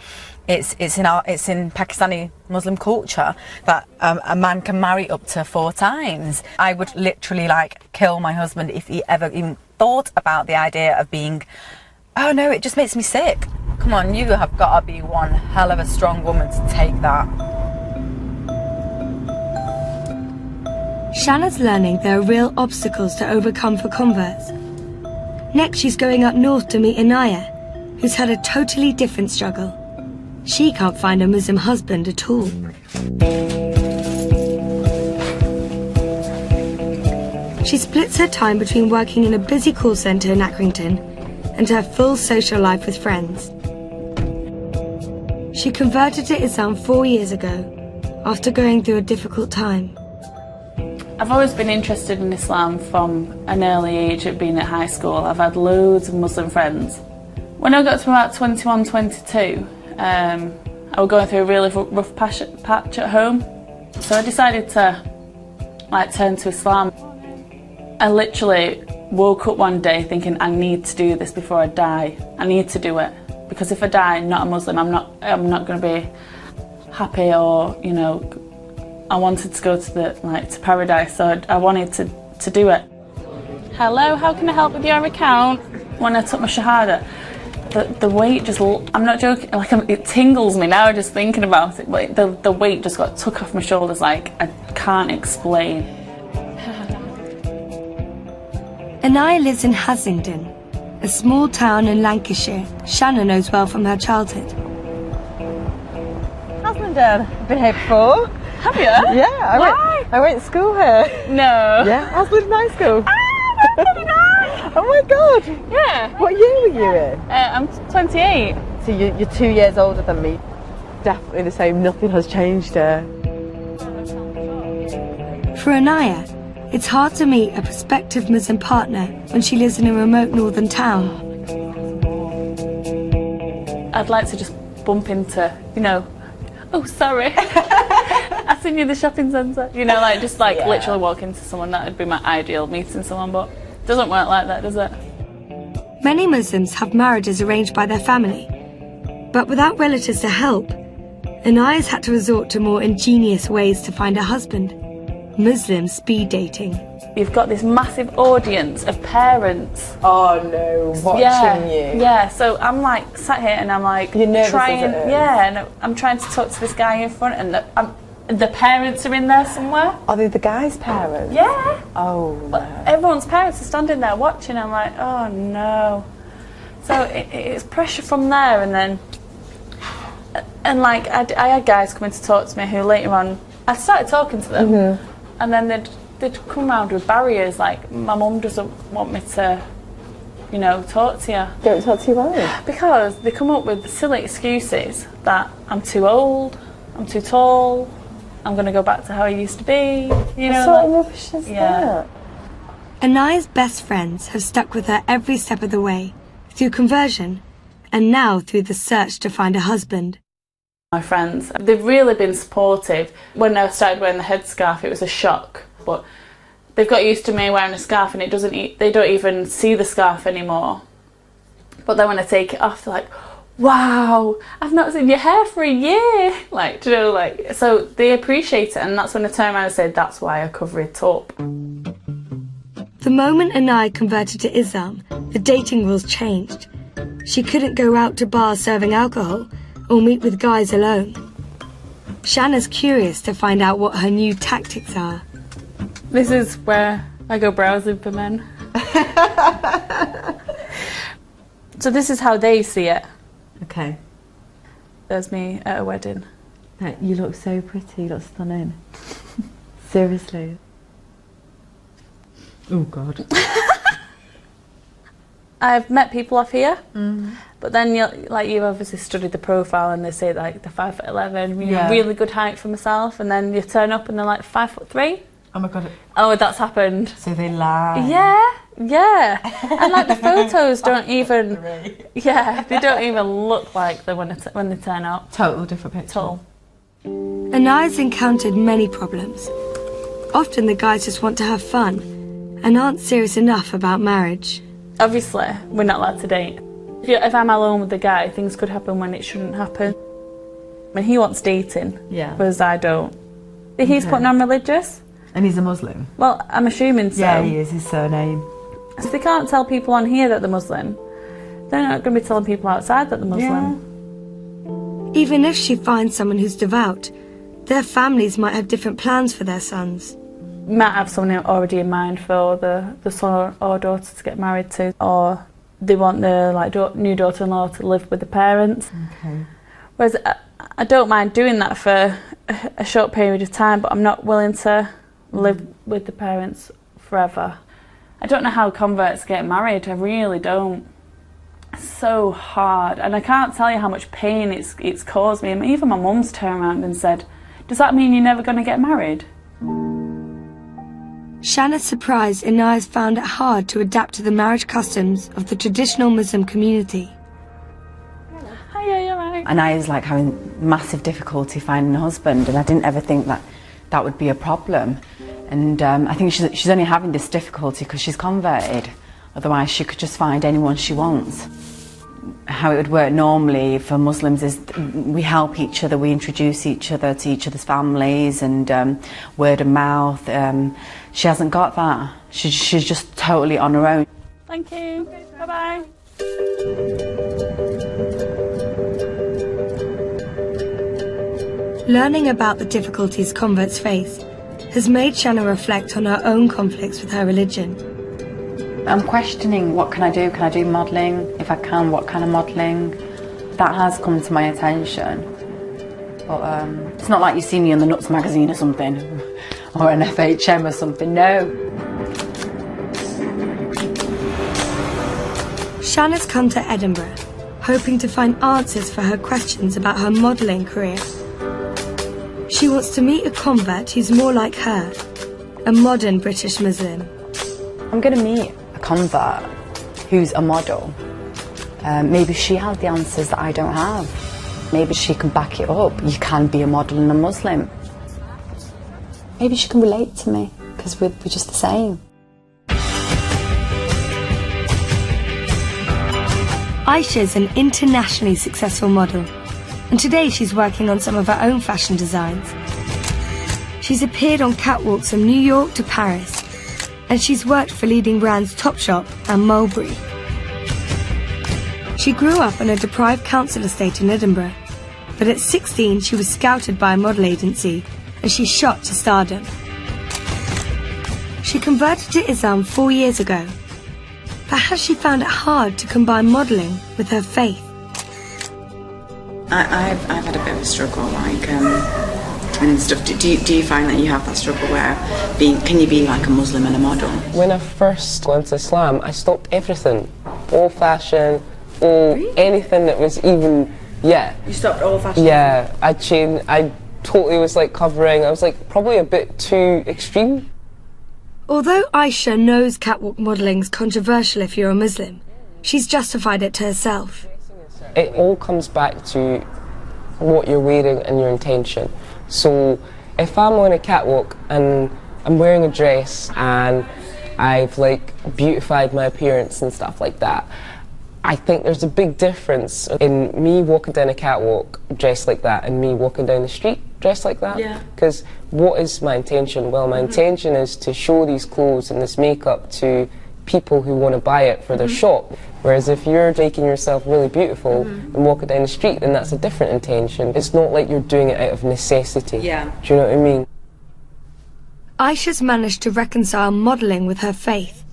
it's in Pakistani Muslim culture that a man can marry up to 4 times. I would literally like kill my husband if he ever even thought about the idea of being. Oh no, it just makes me sick. Come on, you have got to be one hell of a strong woman to take that. Shanna's learning there are real obstacles to overcome for converts. Next, she's going up north to meet Anaya, who's had a totally different struggle. She can't find a Muslim husband at all. She splits her time between working in a busy call centre in Accrington and her full social life with friends. She converted to Islam 4 years ago, after going through a difficult time. I've always been interested in Islam from an early age of being at high school. I've had loads of Muslim friends. When I got to about 21, 22, I was going through a really rough patch at home. So I decided to turn to Islam. I literally woke up one day thinking, I need to do this before I die. I need to do it. Because if I die not a Muslim, I'm not going to be happy, or, you know, I wanted to go to paradise, so I wanted to do it. Hello, how can I help with your account? When I took my Shahada, the weight just, I'm not joking, it tingles me now just thinking about it, but the weight just got took off my shoulders like I can't explain. Anaya lives in Haslingden, a small town in Lancashire Shanna knows well from her childhood. Haslingden, I've been here before. Have you? Yeah, I went to school here. No. Yeah, Haslingden High School. Ah, that's really nice. Oh my God. Yeah. What year were you in? I'm 28. So you're 2 years older than me. Definitely the same, nothing has changed here. For Anaya, it's hard to meet a prospective Muslim partner when she lives in a remote northern town. I'd like to just bump into, oh sorry, I seen you in the shopping centre. Literally walk into someone. That would be my ideal, meeting someone, but it doesn't work like that, does it? Many Muslims have marriages arranged by their family, but without relatives to help, Anaya's had to resort to more ingenious ways to find a husband. Muslim speed dating. You've got this massive audience of parents. Oh no, watching you. Yeah, so I'm sat here and I'm you're nervous trying, as it is. and I'm trying to talk to this guy in front, and the parents are in there somewhere. Are they the guy's parents? Yeah. Oh no. Everyone's parents are standing there watching. I'm like, oh no. So it's pressure from there, and I had guys coming to talk to me who later on I started talking to them. And then they'd come round with barriers like, my mum doesn't want me to, talk to you. Don't talk to you why? Because they come up with silly excuses that I'm too old, I'm too tall, I'm going to go back to how I used to be. What sort of rubbish is that? Anaya's best friends have stuck with her every step of the way, through conversion, and now through the search to find a husband. My friends, they've really been supportive. When I started wearing the headscarf, it was a shock, but they've got used to me wearing a scarf, and they don't even see the scarf anymore. But then when I take it off, they're like, wow, I've not seen your hair for a year. So they appreciate it, and that's when I turn around and say, that's why I cover it up. The moment Anaya converted to Islam, the dating rules changed. She couldn't go out to bars serving alcohol, or meet with guys alone. Shanna's curious to find out what her new tactics are. This is where I go browsing for men. So this is how they see it. Okay. There's me at a wedding. You look so pretty, you look stunning. Seriously. Oh God. I've met people off here, but then you've obviously studied the profile, and they say they're 5'11", really good height for myself, and then you turn up and they're 5'3". Oh my God. Oh, that's happened. So they lie. Yeah. And the photos don't even, they don't even look like them when they turn up. Total different picture. Anaya's encountered many problems. Often the guys just want to have fun and aren't serious enough about marriage. Obviously, we're not allowed to date. If I'm alone with the guy, things could happen when it shouldn't happen. I mean, he wants dating, whereas I don't. He's putting on religious. And he's a Muslim? Well, I'm assuming so. Yeah, he is, his surname. So they can't tell people on here that they're Muslim. They're not going to be telling people outside that they're Muslim. Yeah. Even if she finds someone who's devout, their families might have different plans for their sons. Might have someone already in mind for the son or daughter to get married to, or they want their new daughter-in-law to live with the parents. Okay. Whereas I don't mind doing that for a short period of time, but I'm not willing to live with the parents forever. I don't know how converts get married, I really don't. It's so hard, and I can't tell you how much pain it's caused me. I mean, even my mum's turned around and said, "Does that mean you're never going to get married?" Shanna's surprised Inaya's found it hard to adapt to the marriage customs of the traditional Muslim community. Hiya, you're right. And I was like having massive difficulty finding a husband, and I didn't ever think that that would be a problem. And I think she's only having this difficulty because she's converted. Otherwise she could just find anyone she wants. How it would work normally for Muslims is we help each other, we introduce each other to each other's families, and word of mouth. She hasn't got that. She's just totally on her own. Thank you. Bye-bye. Learning about the difficulties converts face has made Shanna reflect on her own conflicts with her religion. I'm questioning, what can I do? Can I do modelling? If I can, what kind of modelling? That has come to my attention. But it's not like you see me on the Nuts magazine or something, or an FHM or something, no. Shanna's come to Edinburgh, hoping to find answers for her questions about her modelling career. She wants to meet a convert who's more like her, a modern British Muslim. I'm going to meet a convert who's a model. Maybe she has the answers that I don't have. Maybe she can back it up. You can be a model and a Muslim. Maybe she can relate to me, because we're just the same. Aisha's an internationally successful model, and today she's working on some of her own fashion designs. She's appeared on catwalks from New York to Paris, and she's worked for leading brands Topshop and Mulberry. She grew up on a deprived council estate in Edinburgh, but at 16 she was scouted by a model agency and she shot to stardom. She converted to Islam 4 years ago, but has she found it hard to combine modelling with her faith? I've had a bit of a struggle, and stuff. Do you find that you have that struggle where can you be like a Muslim and a model? When I first went to Islam, I stopped everything, all fashion, all anything that was even You stopped all fashion? Yeah, I changed. I totally was like covering. I was like probably a bit too extreme. Although Aisha knows catwalk modelling's controversial if you're a Muslim, she's justified it to herself. It all comes back to what you're wearing and your intention. So if I'm on a catwalk and I'm wearing a dress and I've like beautified my appearance and stuff like that, I think there's a big difference in me walking down a catwalk dressed like that and me walking down the street dressed like that. Yeah. Because what is my intention? Well, my intention is to show these clothes and this makeup to people who want to buy it for their shop. Whereas if you're making yourself really beautiful and walking down the street, then that's a different intention. It's not like you're doing it out of necessity. Yeah. Do you know what I mean? Aisha's managed to reconcile modelling with her faith,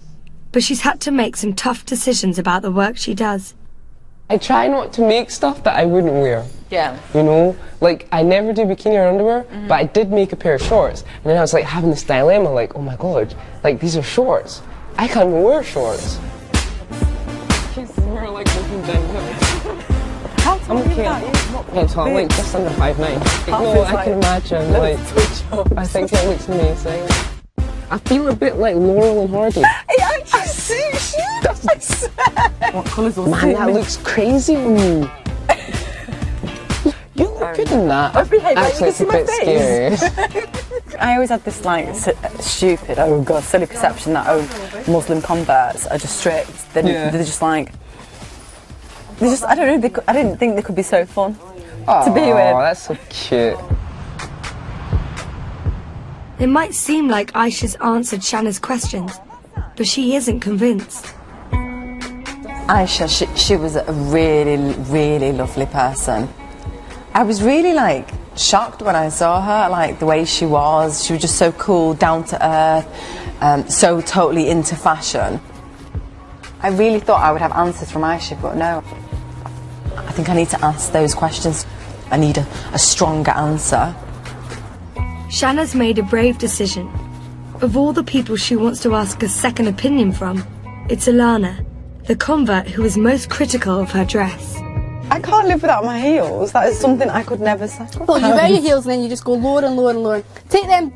but she's had to make some tough decisions about the work she does. I try not to make stuff that I wouldn't wear. Yeah. You know, like I never do bikini or underwear, but I did make a pair of shorts. And then I was like having this dilemma, like, oh my god, like these are shorts. I can't even wear shorts. We're like looking down. How tall are you? Yeah, so I'm like just under 5'9". No, I can imagine. Like, I think it looks amazing. I feel a bit like Laurel and Hardy. It actually suits you. I swear. What colours are Man, that looks crazy on you. You look good in that. I've been actually, it's a bit scary. I always had this like stupid, oh god, silly perception that Muslim converts are just strict. They're just like, they're just, I don't know, I didn't think they could be so fun to be with. Oh, that's so cute. It might seem like Aisha's answered Shanna's questions, but she isn't convinced. Aisha, she was a really, really lovely person. I was really like shocked when I saw her, like the way she was. She was just so cool, down to earth, so totally into fashion. I really thought I would have answers from Aisha, but no. I think I need to ask those questions. I need a stronger answer. Shanna's made a brave decision. Of all the people she wants to ask a second opinion from, it's Alana, the convert who is most critical of her dress. I can't live without my heels. That is something I could never sacrifice. Well, you wear your heels and then you just go lower and lower and lower. Take them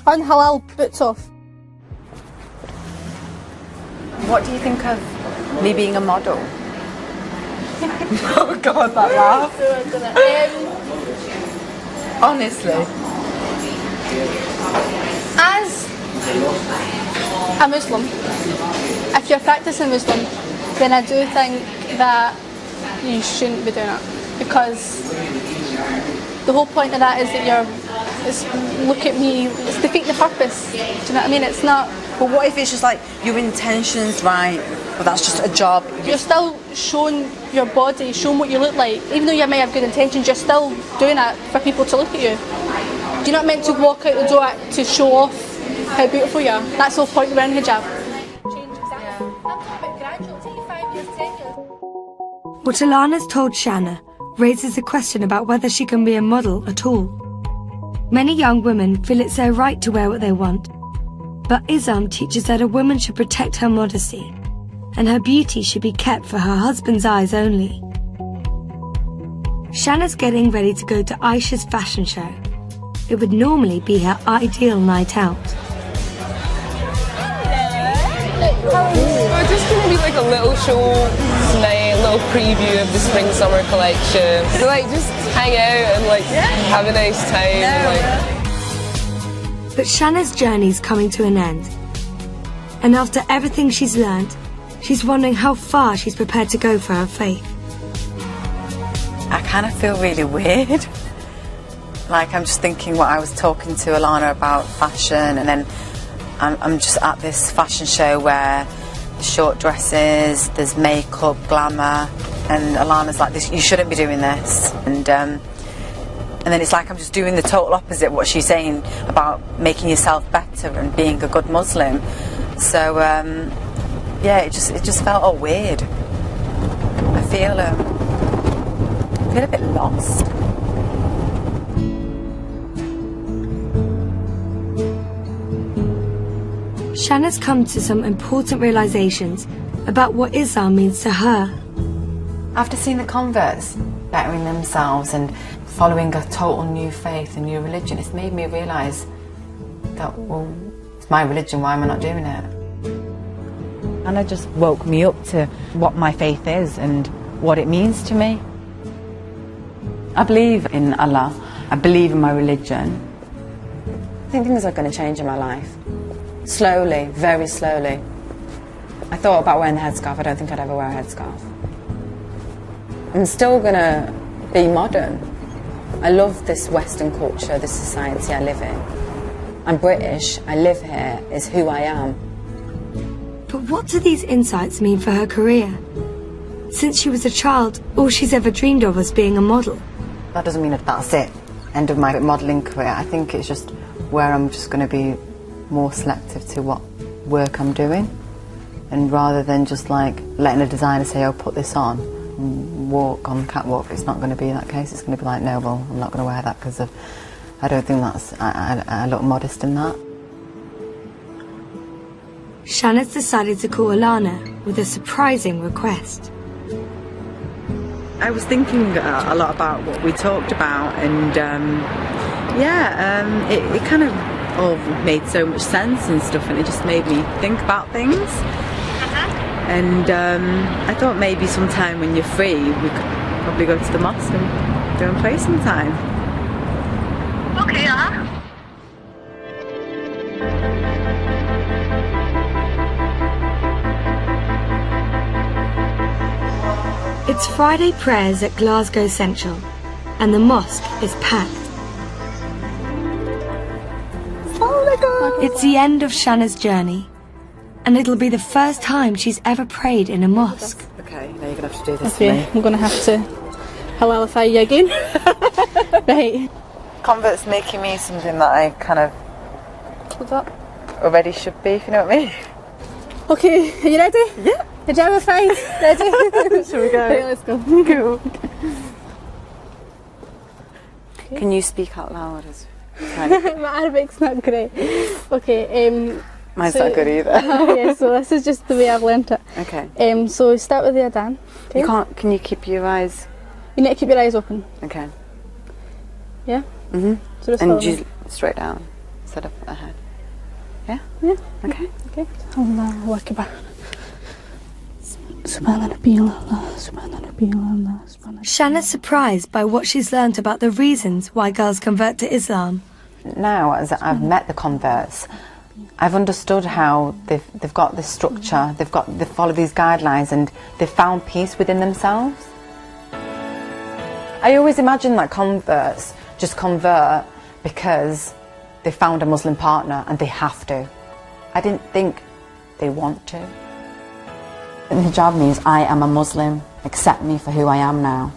unhalal boots off. What do you think of me being a model? Oh God, that laugh. Honestly. As a Muslim, if you're practicing Muslim, then I do think that you shouldn't be doing it, because the whole point of that is that it's look at me, it's defeating the purpose. Do you know what I mean? It's not. But what if it's just like your intentions right, but that's just a job? You're still showing your body, showing what you look like. Even though you may have good intentions, you're still doing it for people to look at you. You're not meant to walk out the door to show off how beautiful you are. That's the whole point of wearing hijab. What Alana's told Shanna raises a question about whether she can be a model at all. Many young women feel it's their right to wear what they want, but Islam teaches that a woman should protect her modesty, and her beauty should be kept for her husband's eyes only. Shanna's getting ready to go to Aisha's fashion show. It would normally be her ideal night out. We're just going to be like a little show tonight, a little preview of the spring-summer collection. So like just hang out and like have a nice time. And, like... But Shanna's journey's coming to an end. And after everything she's learned, she's wondering how far she's prepared to go for her faith. I kind of feel really weird. Like I'm just thinking what I was talking to Alana about fashion, and then I'm just at this fashion show where there's short dresses, there's makeup, glamour, and Alana's like, "This, you shouldn't be doing this," and then it's like I'm just doing the total opposite of what she's saying about making yourself better and being a good Muslim. So yeah, it just felt all weird. I feel a bit lost. Shanna's come to some important realizations about what Islam means to her. After seeing the converts bettering themselves and following a total new faith, a new religion, it's made me realise that, well, it's my religion, why am I not doing it? And it just woke me up to what my faith is and what it means to me. I believe in Allah, I believe in my religion. I think things are going to change in my life. Slowly, very slowly. I thought about wearing the headscarf. I don't think I'd ever wear a headscarf. I'm still going to be modern. I love this Western culture, this society I live in. I'm British, I live here, is who I am. But what do these insights mean for her career? Since she was a child, all she's ever dreamed of was being a model. That doesn't mean that that's it, end of my modelling career. I think it's just where I'm just going to be more selective to what work I'm doing, and rather than just like letting a designer say, "Oh, put this on and walk on the catwalk," it's not going to be that case. It's going to be like, "No, well, I'm not going to wear that because I don't think that's I look modest in that." Shanna's decided to call Alana with a surprising request. I was thinking a lot about what we talked about, and it kind of all made so much sense and stuff, and it just made me think about things. And I thought maybe sometime when you're free we could probably go to the mosque and go and pray sometime. Okay, It's Friday prayers at Glasgow Central, and the mosque is packed. It's the end of Shanna's journey, and it'll be the first time she's ever prayed in a mosque. Okay, now you're going to have to do this Okay, I'm going to have to halalify you again. Right. Convert's making me something that I kind of already should be, if you know what I mean. Okay, are you ready? Yeah. Hijabify, ready? Shall we go? Right, let's go. Cool. Can you speak out loud? My Arabic's not great. Okay, Mine's so, not good either. Yeah, so this is just the way I've learnt it. Okay. So start with the adhan. Okay? You can't. Can you keep your eyes? You need to keep your eyes open. Okay. Yeah. Mhm. So just and follow me. just straight down, instead of ahead. Yeah. Yeah. Okay. Okay. Allahu Akbar. Subhanallah, subhanallah, subhanallah. Shanna's surprised by what she's learnt about the reasons why girls convert to Islam. Now, as I've met the converts, I've understood how they've got this structure, they follow these guidelines, and they've found peace within themselves. I always imagine like converts just convert because they found a Muslim partner and they have to. I didn't think they want to. And hijab means I am a Muslim, accept me for who I am now.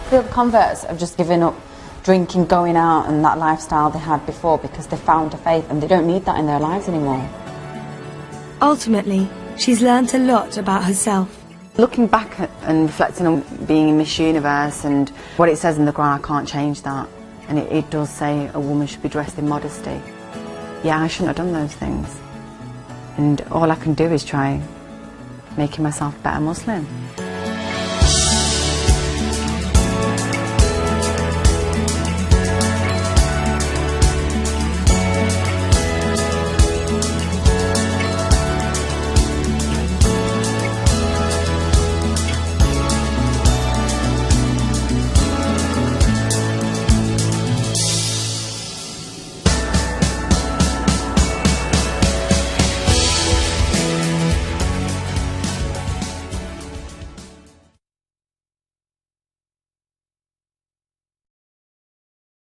The converts have just given up drinking, going out and that lifestyle they had before because they found a faith and they don't need that in their lives anymore. Ultimately, she's learnt a lot about herself. Looking back and reflecting on being in Miss Universe and what it says in the Quran, I can't change that. And it does say a woman should be dressed in modesty. Yeah, I shouldn't have done those things. And all I can do is try making myself a better Muslim.